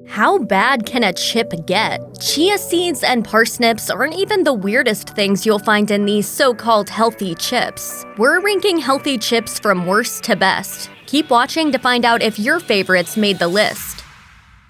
How bad can a chip get? Chia seeds and parsnips aren't even the weirdest things you'll find in these so-called healthy chips. We're ranking healthy chips from worst to best. Keep watching to find out if your favorites made the list.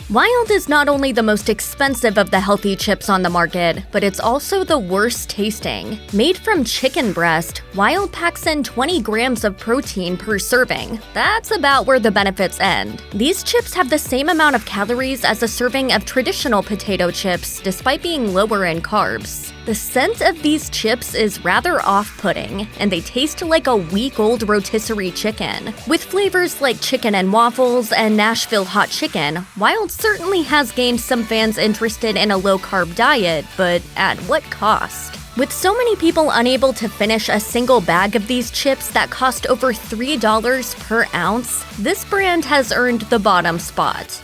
Wilde is not only the most expensive of the healthy chips on the market, but it's also the worst tasting. Made from chicken breast, Wilde packs in 20 grams of protein per serving. That's about where the benefits end. These chips have the same amount of calories as a serving of traditional potato chips, despite being lower in carbs. The scent of these chips is rather off-putting, and they taste like a week-old rotisserie chicken. With flavors like chicken and waffles and Nashville hot chicken, Wilde certainly has gained some fans interested in a low-carb diet, but at what cost? With so many people unable to finish a single bag of these chips that cost over $3 per ounce, this brand has earned the bottom spot.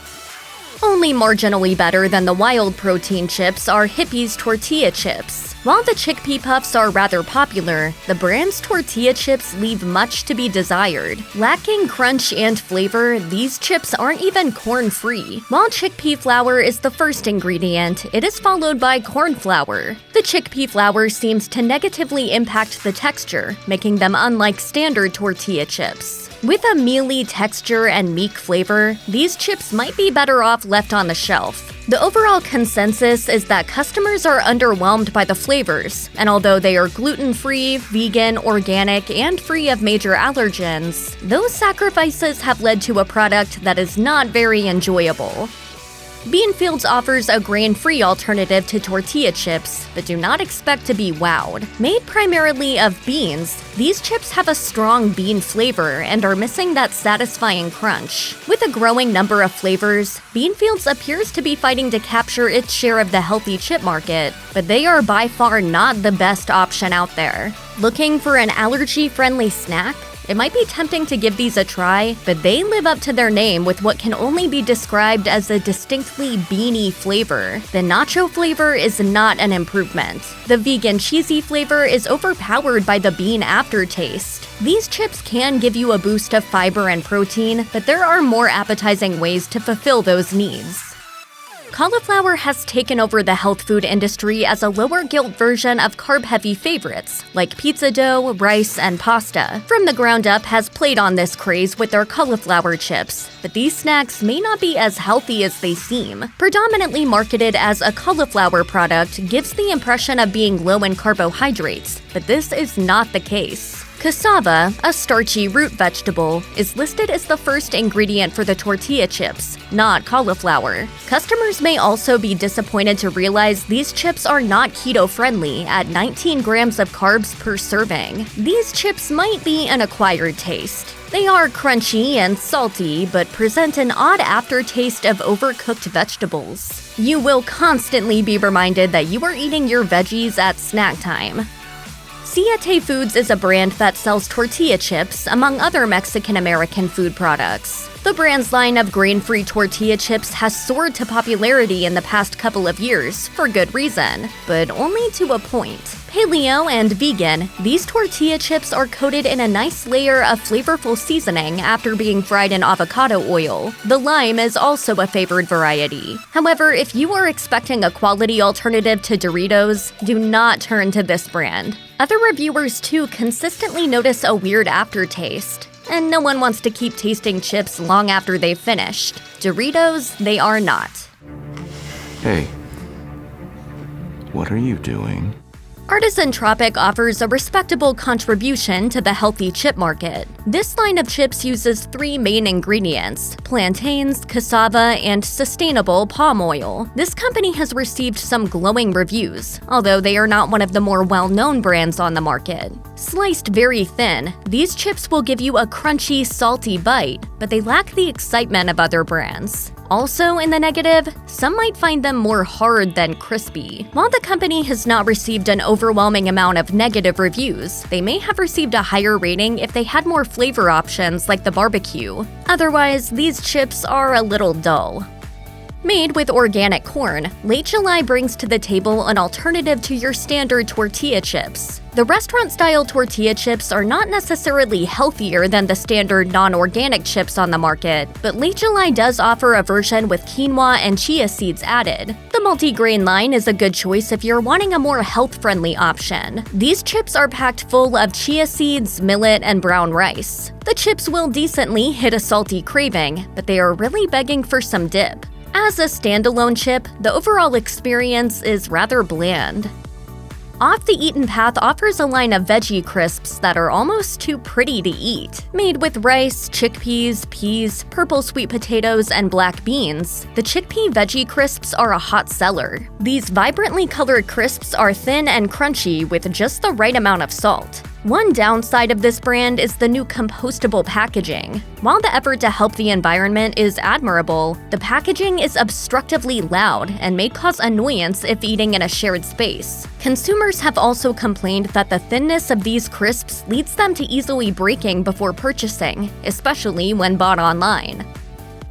Only marginally better than the Wilde protein chips are Hippeas tortilla chips. While the chickpea puffs are rather popular, the brand's tortilla chips leave much to be desired. Lacking crunch and flavor, these chips aren't even corn-free. While chickpea flour is the first ingredient, it is followed by corn flour. The chickpea flour seems to negatively impact the texture, making them unlike standard tortilla chips. With a mealy texture and meek flavor, these chips might be better off left on the shelf. The overall consensus is that customers are underwhelmed by the flavors, and although they are gluten-free, vegan, organic, and free of major allergens, those sacrifices have led to a product that is not very enjoyable. Beanfields offers a grain-free alternative to tortilla chips, but do not expect to be wowed. Made primarily of beans, these chips have a strong bean flavor and are missing that satisfying crunch. With a growing number of flavors, Beanfields appears to be fighting to capture its share of the healthy chip market, but they are by far not the best option out there. Looking for an allergy-friendly snack? It might be tempting to give these a try, but they live up to their name with what can only be described as a distinctly beany flavor. The nacho flavor is not an improvement. The vegan cheesy flavor is overpowered by the bean aftertaste. These chips can give you a boost of fiber and protein, but there are more appetizing ways to fulfill those needs. Cauliflower has taken over the health food industry as a lower-guilt version of carb-heavy favorites, like pizza dough, rice, and pasta. From the Ground Up has played on this craze with their cauliflower chips, but these snacks may not be as healthy as they seem. Predominantly marketed as a cauliflower product gives the impression of being low in carbohydrates, but this is not the case. Cassava, a starchy root vegetable, is listed as the first ingredient for the tortilla chips, not cauliflower. Customers may also be disappointed to realize these chips are not keto-friendly at 19 grams of carbs per serving. These chips might be an acquired taste. They are crunchy and salty, but present an odd aftertaste of overcooked vegetables. You will constantly be reminded that you are eating your veggies at snack time. Siete Foods is a brand that sells tortilla chips, among other Mexican-American food products. The brand's line of grain-free tortilla chips has soared to popularity in the past couple of years, for good reason, but only to a point. Paleo and vegan, these tortilla chips are coated in a nice layer of flavorful seasoning after being fried in avocado oil. The lime is also a favored variety. However, if you are expecting a quality alternative to Doritos, do not turn to this brand. Other reviewers too consistently notice a weird aftertaste, and no one wants to keep tasting chips long after they've finished. Doritos, they are not. Hey, what are you doing? Artisan Tropic offers a respectable contribution to the healthy chip market. This line of chips uses 3 main ingredients: plantains, cassava, and sustainable palm oil. This company has received some glowing reviews, although they are not one of the more well-known brands on the market. Sliced very thin, these chips will give you a crunchy, salty bite, but they lack the excitement of other brands. Also in the negative, some might find them more hard than crispy. While the company has not received an overwhelming amount of negative reviews, they may have received a higher rating if they had more flavor options like the barbecue. Otherwise, these chips are a little dull. Made with organic corn, Late July brings to the table an alternative to your standard tortilla chips. The restaurant-style tortilla chips are not necessarily healthier than the standard non-organic chips on the market, but Late July does offer a version with quinoa and chia seeds added. The multi-grain line is a good choice if you're wanting a more health-friendly option. These chips are packed full of chia seeds, millet, and brown rice. The chips will decently hit a salty craving, but they are really begging for some dip. As a standalone chip, the overall experience is rather bland. Off the Eaten Path offers a line of veggie crisps that are almost too pretty to eat. Made with rice, chickpeas, peas, purple sweet potatoes, and black beans, the chickpea veggie crisps are a hot seller. These vibrantly colored crisps are thin and crunchy with just the right amount of salt. One downside of this brand is the new compostable packaging. While the effort to help the environment is admirable, the packaging is obstructively loud and may cause annoyance if eating in a shared space. Consumers have also complained that the thinness of these crisps leads them to easily breaking before purchasing, especially when bought online.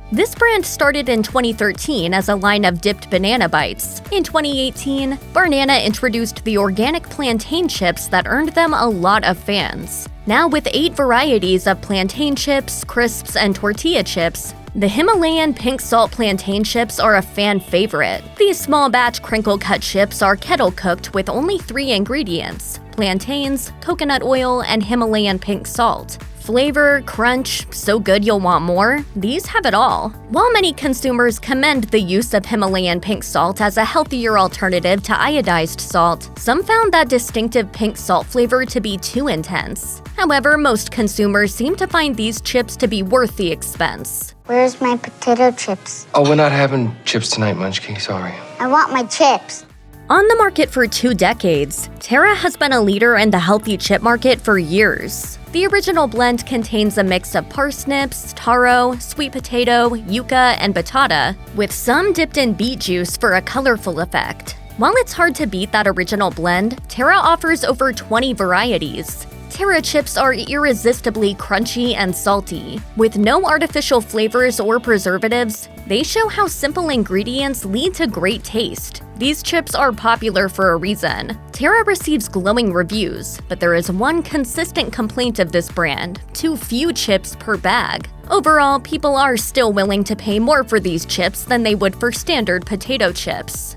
This brand started in 2013 as a line of dipped banana bites. In 2018, Barnana introduced the organic plantain chips that earned them a lot of fans. Now with 8 varieties of plantain chips, crisps, and tortilla chips, the Himalayan pink salt plantain chips are a fan favorite. These small batch crinkle cut chips are kettle cooked with only 3 ingredients: plantains, coconut oil, and Himalayan pink salt. Flavor, crunch, so good you'll want more? These have it all. While many consumers commend the use of Himalayan pink salt as a healthier alternative to iodized salt, some found that distinctive pink salt flavor to be too intense. However, most consumers seem to find these chips to be worth the expense. Where's my potato chips? Oh, we're not having chips tonight, Munchkin. Sorry. I want my chips. On the market for 2 decades, Terra has been a leader in the healthy chip market for years. The original blend contains a mix of parsnips, taro, sweet potato, yuca, and batata, with some dipped in beet juice for a colorful effect. While it's hard to beat that original blend, Terra offers over 20 varieties. Terra chips are irresistibly crunchy and salty. With no artificial flavors or preservatives, they show how simple ingredients lead to great taste. These chips are popular for a reason. Terra receives glowing reviews, but there is one consistent complaint of this brand: too few chips per bag. Overall, people are still willing to pay more for these chips than they would for standard potato chips.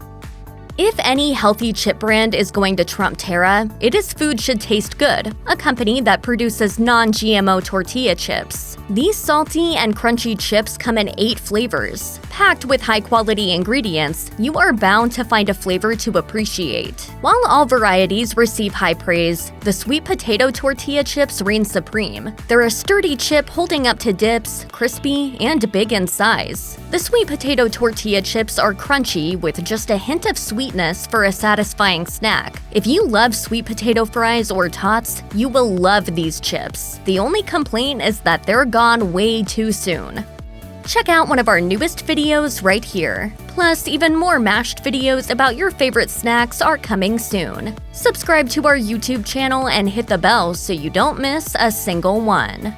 If any healthy chip brand is going to trump Terra, it is Food Should Taste Good, a company that produces non-GMO tortilla chips. These salty and crunchy chips come in 8 flavors. Packed with high-quality ingredients, you are bound to find a flavor to appreciate. While all varieties receive high praise, the sweet potato tortilla chips reign supreme. They're a sturdy chip holding up to dips, crispy, and big in size. The sweet potato tortilla chips are crunchy with just a hint of sweetness for a satisfying snack. If you love sweet potato fries or tots, you will love these chips. The only complaint is that they're gone way too soon. Check out one of our newest videos right here. Plus, even more mashed videos about your favorite snacks are coming soon. Subscribe to our YouTube channel and hit the bell so you don't miss a single one.